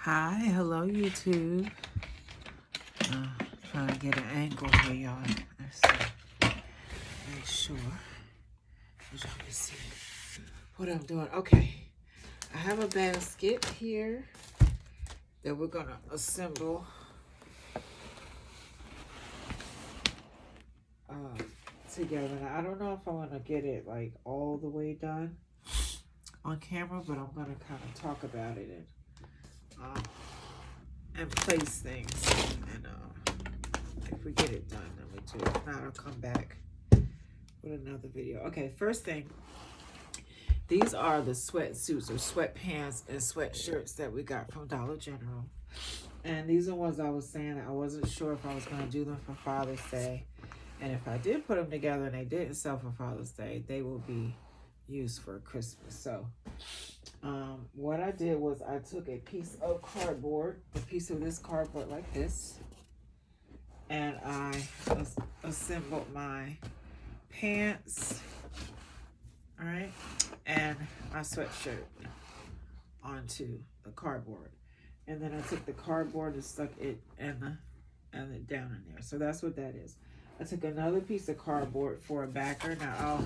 Hi, hello YouTube. Trying to get an angle here, y'all. Let's see. Make sure that y'all can see what I'm doing. Okay, I have a basket here that we're gonna assemble together. Now, I don't know if I want to get it like all the way done on camera, but I'm gonna kind of talk about it and place things. And if we get it done, then we do. If not, I'll come back with another video. Okay, first thing, these are the sweatsuits or sweatpants and sweatshirts that we got from Dollar General. And these are ones I was saying I wasn't sure if I was going to do them for Father's Day. And if I did put them together and they didn't sell for Father's Day, they will be used for Christmas. So what I did was I took a piece of cardboard, a piece of this cardboard like this, and I assembled my pants, all right, and my sweatshirt onto the cardboard. And then I took the cardboard and stuck it and it down in there. So that's what that is. I took another piece of cardboard for a backer. Now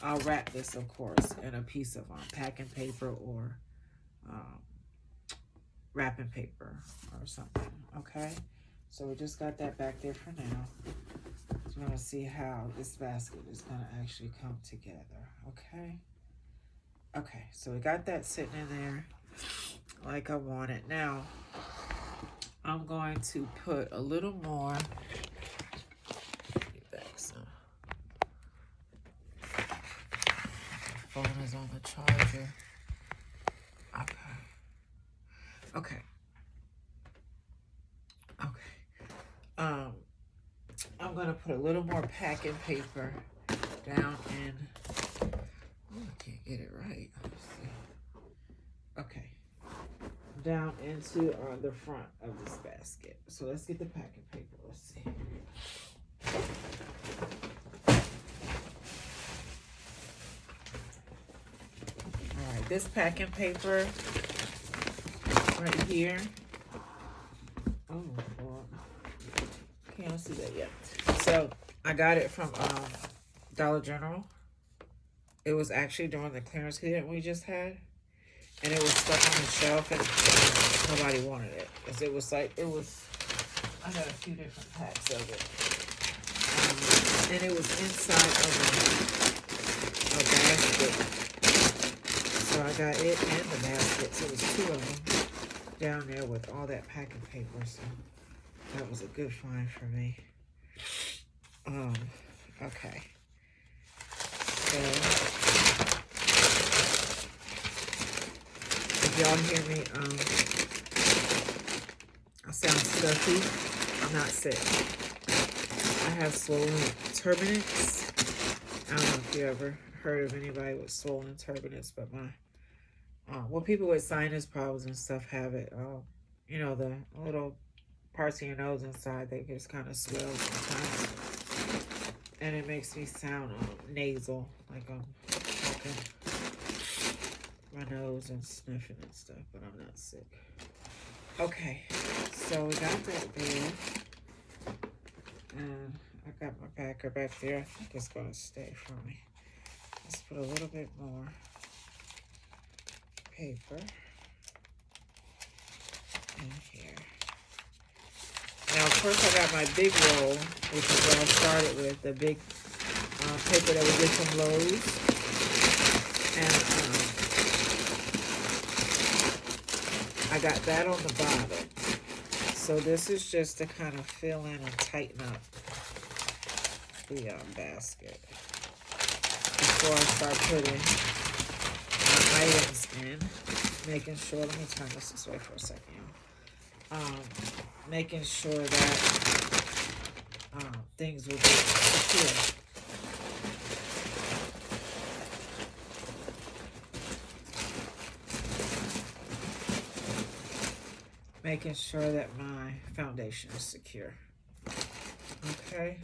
I'll wrap this, of course, in a piece of packing paper or wrapping paper or something. Okay, so we just got that back there for now. So we're gonna see how this basket is gonna actually come together. Okay, so we got that sitting in there like I want it. Now I'm going to put a little more. Get back some. Phone is on the charger. Okay. I'm gonna put a little more packing paper down in. Oh, I can't get it right. Let's see. Okay, down into the front of this basket. So let's get the packing paper. Let's see. All right, this packing paper right here. Oh, well, can't see that yet. So I got it from Dollar General. It was actually during the clearance event we just had, and it was stuck on the shelf, and nobody wanted it because it was like I got a few different packs of it, and it was inside of a basket. So I got it and the basket. So it was two of them down there with all that packing paper. So that was a good find for me. Okay. So if y'all hear me, I sound stuffy. I'm not sick. I have swollen turbinates. I don't know if you ever heard of anybody with swollen turbinates, but well, people with sinus problems and stuff have it. You know, the little parts of your nose inside, they just kind of swell sometimes. And it makes me sound nasal, like I'm talking my nose and sniffing and stuff, but I'm not sick. Okay, so we got that there. And I got my packer back there. I think it's going to stay for me. Let's put a little bit more paper in here. Now, of course, I got my big roll, which is what I started with, the big paper that we get from Lowe's. And I got that on the bottom. So this is just to kind of fill in and tighten up the basket before I start putting my items in. Making sure, let me turn this way for a second. Making sure that things will be secure. Making sure that my foundation is secure. Okay.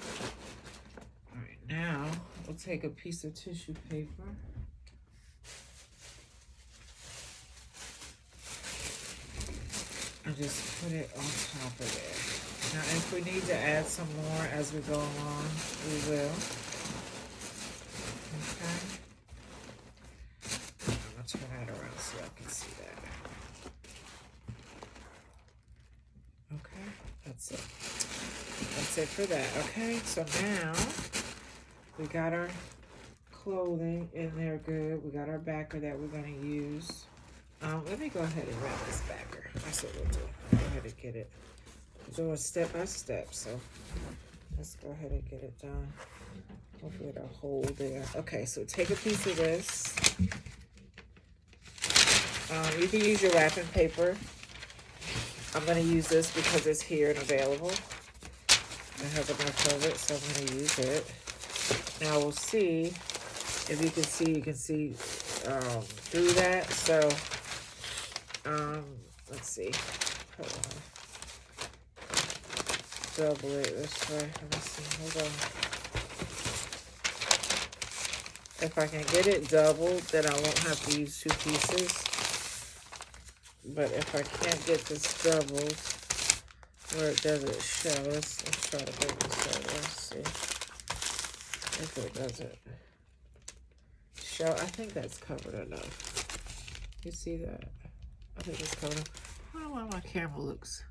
All right, now we'll take a piece of tissue paper. just put it on top of there. Now, if we need to add some more as we go along, we will. Okay. I'm going to turn that around so y'all can see that. Okay, that's it. That's it for that. Okay, so now we got our clothing in there good. We got our backer that we're going to use. Let me go ahead and wrap this backer. That's what we'll do. Go ahead and get it. We're doing step by step, so let's go ahead and get it done. Hopefully it'll hold there. Okay, so take a piece of this. You can use your wrapping paper. I'm going to use this because it's here and available. It has enough of it, so I'm going to use it. Now we'll see if you can see through that. So let's see. Hold on. Double it this way. Let me see. Hold on. If I can get it doubled, then I won't have to use 2 pieces. But if I can't get this doubled where it doesn't show, let's try to bring this over. Let's see if it doesn't show. I think that's covered enough. You see that? I think it's covered enough. I don't know why my camera looks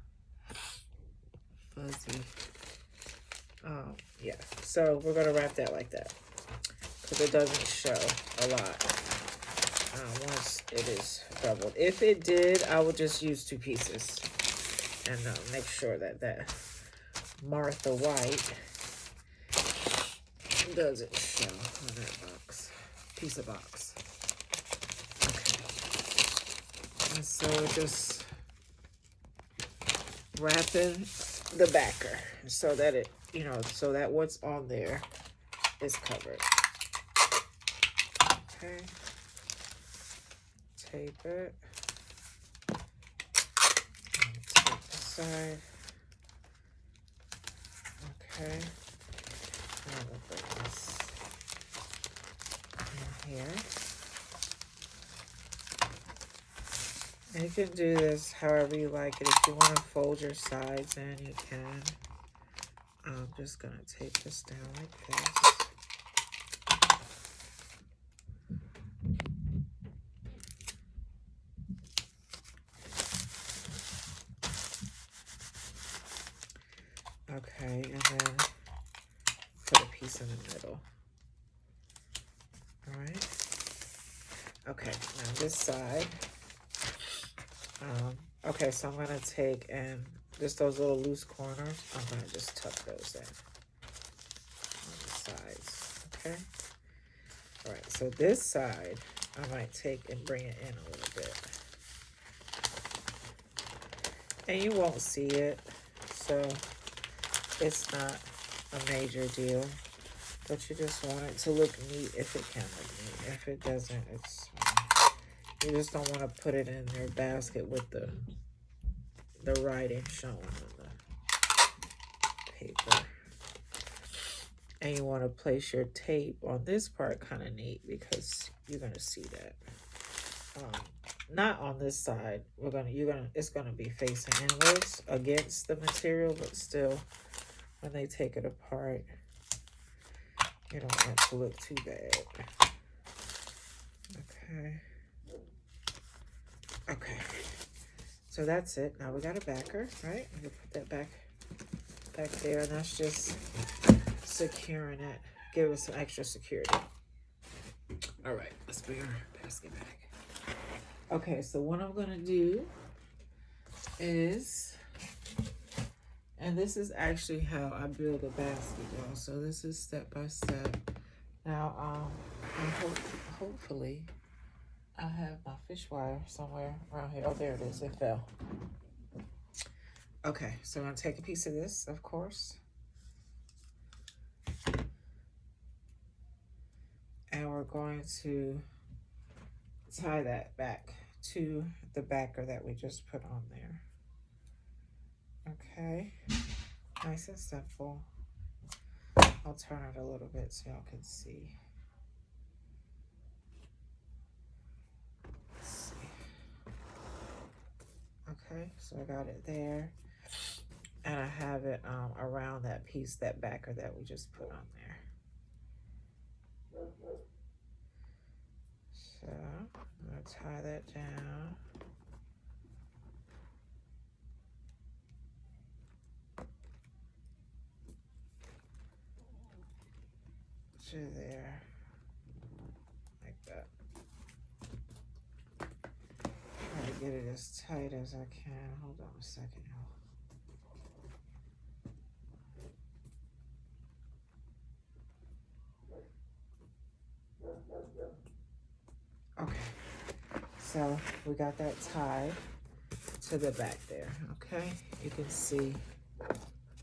fuzzy. Yeah, so we're gonna wrap that like that because it doesn't show a lot once it is doubled. If it did, I would just use 2 pieces and make sure that that Martha White doesn't show on that piece of box. Okay, and so just wrapping the backer so that it, so that what's on there is covered. Okay. Tape it. Tape the side. Okay. Now we'll put this in here. And you can do this however you like it. If you want to fold your sides in, you can. I'm just going to tape this down like this. Okay, and then put a piece in the middle. All right. Okay, now this side. Okay, so I'm going to take and just those little loose corners, I'm going to just tuck those in on the sides. Okay. All right, so this side, I might take and bring it in a little bit. And you won't see it, so it's not a major deal, but you just want it to look neat if it can look neat. If it doesn't, it's fine. You just don't want to put it in your basket with the writing showing on the paper. And you want to place your tape on this part kind of neat because you're going to see that. Not on this side. It's gonna be facing inwards against the material, but still, when they take it apart, you don't want it to look too bad. Okay. So that's it. Now we got a backer, right? I'm gonna put that back there, and that's just securing it. Give it some extra security. All right, let's bring our basket back. Okay, so what I'm gonna do is, and this is actually how I build a basket, y'all. So this is step by step. Now, hopefully, I have my fish wire somewhere around here. Oh, there it is. It fell. Okay, so I'm gonna take a piece of this, of course, and we're going to tie that back to the backer that we just put on there. Okay, nice and simple. I'll turn it a little bit so y'all can see. Let's see. Okay, so I got it there. And I have it around that piece, that backer that we just put on there. So I'm going to tie that down. To there. Like that. Try to get it as tight as I can. Hold on a second, y'all. Okay, so we got that tied to the back there, okay? You can see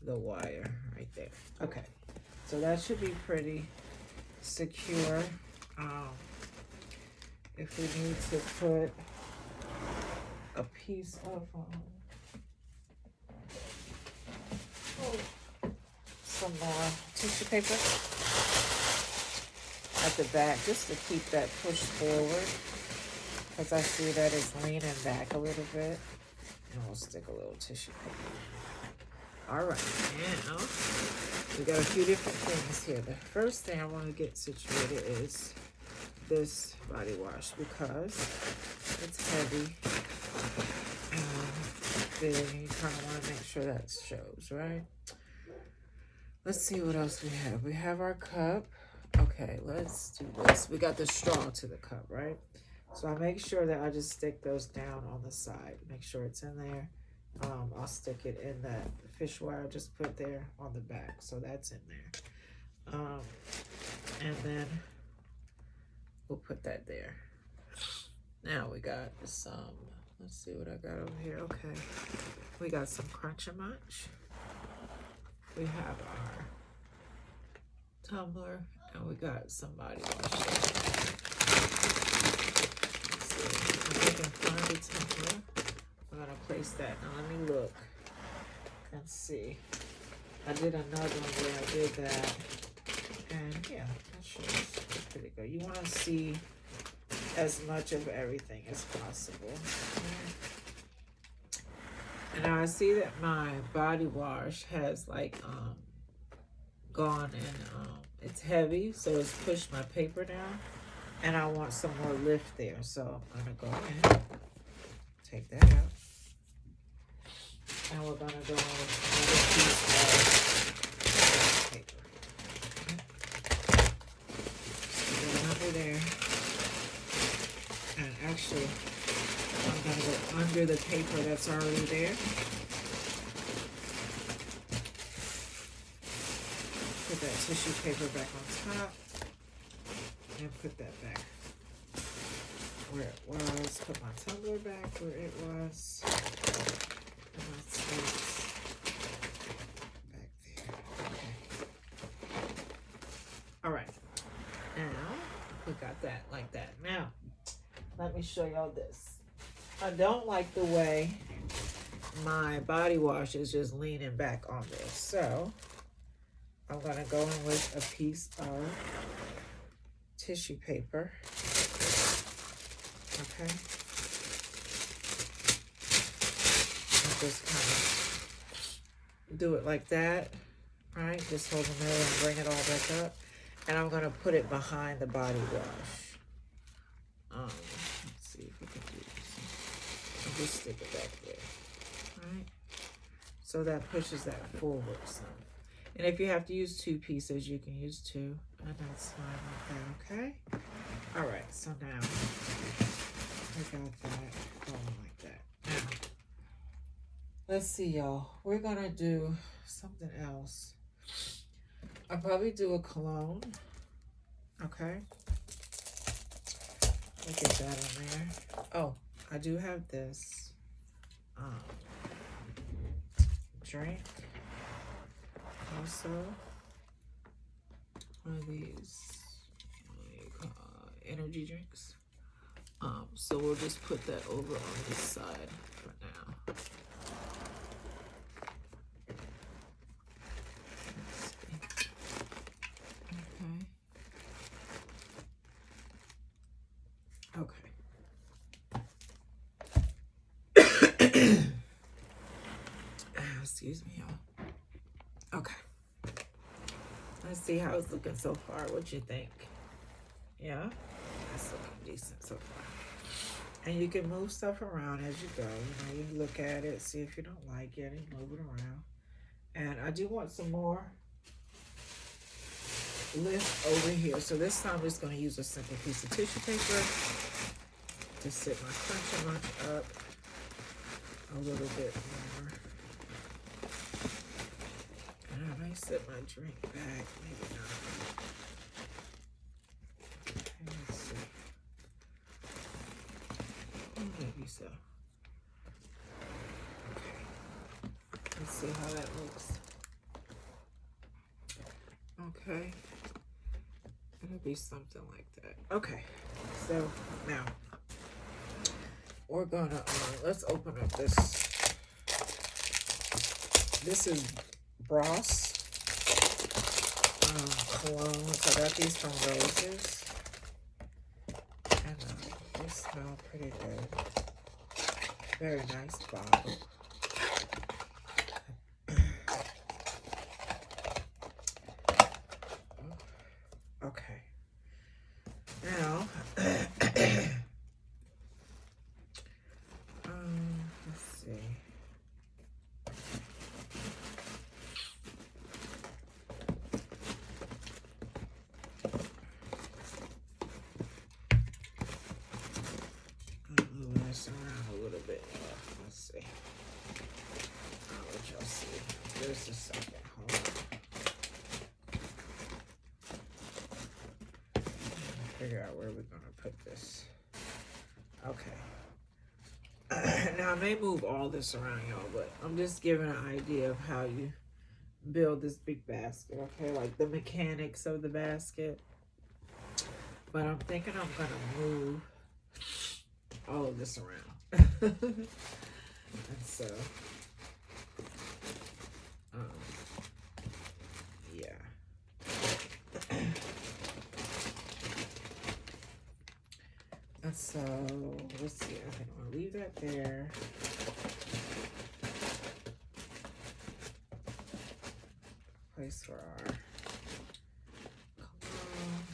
the wire right there. Okay, so that should be pretty secure. If we need to put a piece of some more tissue paper at the back, just to keep that pushed forward, because I see that it's leaning back a little bit, and we'll stick a little tissue paper. All right, now we got a few different things here. The first thing I want to get situated is this body wash, because it's heavy and big, and you kind of want to make sure that shows, right? Let's see what else we have. We have our cup. Okay, let's do this. We got the straw to the cup, right? So I make sure that I just stick those down on the side. Make sure it's in there. I'll stick it in that fish wire I just put there on the back. So that's in there. And then we'll put that there. Now we got some, let's see what I got over here. Okay, we got some Crunch and Munch. We have our tumbler, and we got some body wash. Let's see if we can find the tumbler. I'm gonna place that. Now let me look and see. I did another one where I did that, and yeah, that shows pretty good. You want to see as much of everything as possible. And now I see that my body wash has like gone and it's heavy, so it's pushed my paper down, and I want some more lift there, so I'm gonna go ahead, take that out, and we're gonna go on with another piece of paper. Put it under there, and actually I'm gonna go under the paper that's already there. Put that tissue paper back on top, and put that back where it was. Put my tumbler back where it was. And my slates back there. Okay. All right. Now we got that like that. Now let me show y'all this. I don't like the way my body wash is just leaning back on this, so I'm gonna go in with a piece of tissue paper. Okay. And just kind of do it like that, right? Just hold the middle and bring it all back up. And I'm gonna put it behind the body wash. Let's see if we can do this. I'll just stick it back there, right? So that pushes that forward some. And if you have to use two pieces, you can use two, and that's fine like that, okay? All right, so now I got that going like that. Now, let's see, y'all. We're gonna do something else. I'll probably do a cologne, okay? We'll get that in there. Oh, I do have this drink. Also, one of these energy drinks. So we'll just put that over on this side for now. Okay. Okay. Excuse me, y'all. Okay. Let's see how it's looking so far. What you think? Yeah? That's looking decent so far. And you can move stuff around as you go. You know, you look at it, see if you don't like it, and move it around. And I do want some more lift over here. So this time I'm just going to use a simple piece of tissue paper to sit my crunch and munch up a little bit more. And I may sit my drink back, maybe not. Okay, let's see. Maybe so. Okay. Let's see how that looks. Okay. It'll be something like that. Okay. So now we're gonna let's open up this. This is Bros cologne. So I got these from Roses. And they smell pretty good. Very nice bottle. Okay. Now, let's see. Move this around a little bit. Let's see. I'll let y'all see. Just a second. Hold on. Figure out where we're gonna put this. Okay. Now I may move all this around, y'all, but I'm just giving an idea of how you build this big basket, okay? Like the mechanics of the basket. But I'm thinking I'm gonna move all of this around. And so, yeah. And so, let's see. Okay, I'm gonna leave that there. Place for our cologne.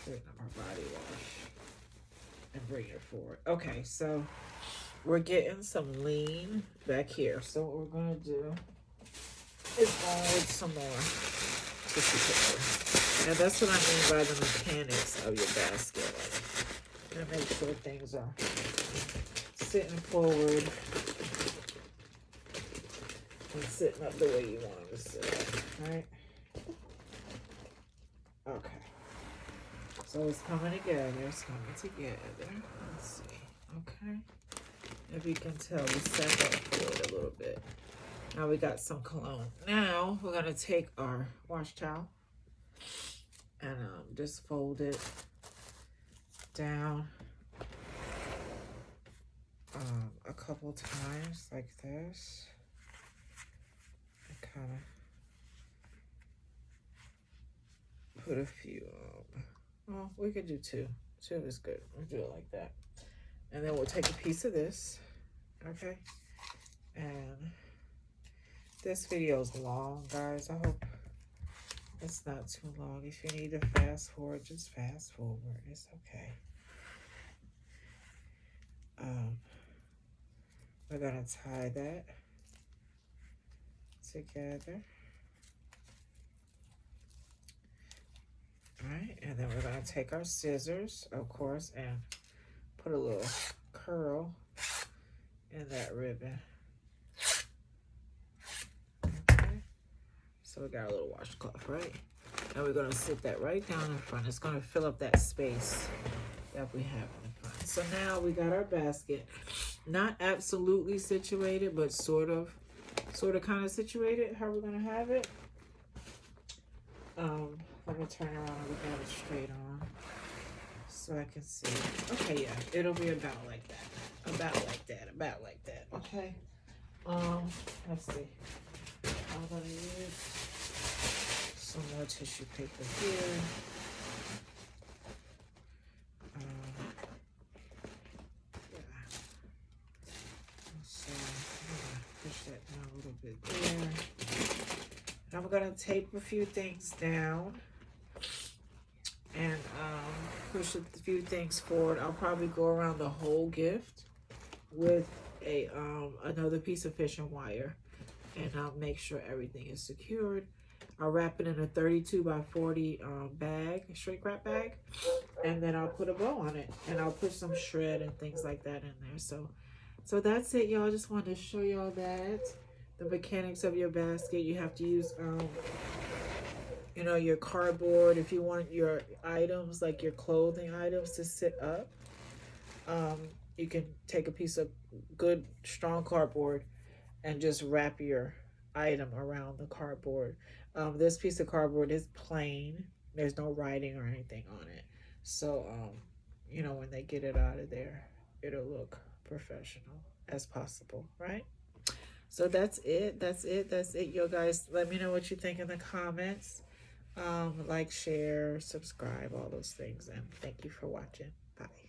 Straighten up our body wash and bring it forward. Okay, so we're getting some lean back here. So what we're gonna do is add some more tissue paper. And that's what I mean by the mechanics of your basket. Like, to make sure things are sitting forward and sitting up the way you want them to sit, right? Okay. So it's coming together. It's coming together. Let's see. Okay. If you can tell, we set that forward a little bit. Now we got some cologne. Now we're going to take our wash towel and just fold it down a couple times like this. And kind of put a few, well, we could do two. Two is good. We'll do it like that. And then we'll take a piece of this, okay? And this video is long, guys. I hope it's not too long. If you need to fast forward, just fast forward. It's okay. We're gonna tie that together. All right, and then we're gonna take our scissors, of course, and put a little curl in that ribbon. Okay, so we got a little washcloth, right? And we're gonna sit that right down in front. It's gonna fill up that space that we have in the front. So now we got our basket, not absolutely situated, but sort of kind of situated how we're gonna have it. Let me turn around and we got it straight on so I can see. Okay, yeah, it'll be about like that. About like that. About like that. Okay. Let's see. I'm gonna use some more tissue paper here. Yeah. So I'm gonna push that down a little bit there. And I'm gonna tape a few things down and push a few things forward. I'll probably go around the whole gift with a another piece of fishing wire, and I'll make sure everything is secured. I'll wrap it in a 32 by 40 bag, shrink wrap bag, and then I'll put a bow on it, and I'll put some shred and things like that in there. So that's it, y'all. Just wanted to show y'all that the mechanics of your basket. You have to use you know, your cardboard if you want your items, like your clothing items, to sit up. You can take a piece of good strong cardboard and just wrap your item around the cardboard. This piece of cardboard is plain. There's no writing or anything on it. So, you know, when they get it out of there, it'll look professional as possible, right? So that's it. That's it, you guys. Let me know what you think in the comments. Like, share, subscribe, all those things. And thank you for watching. Bye.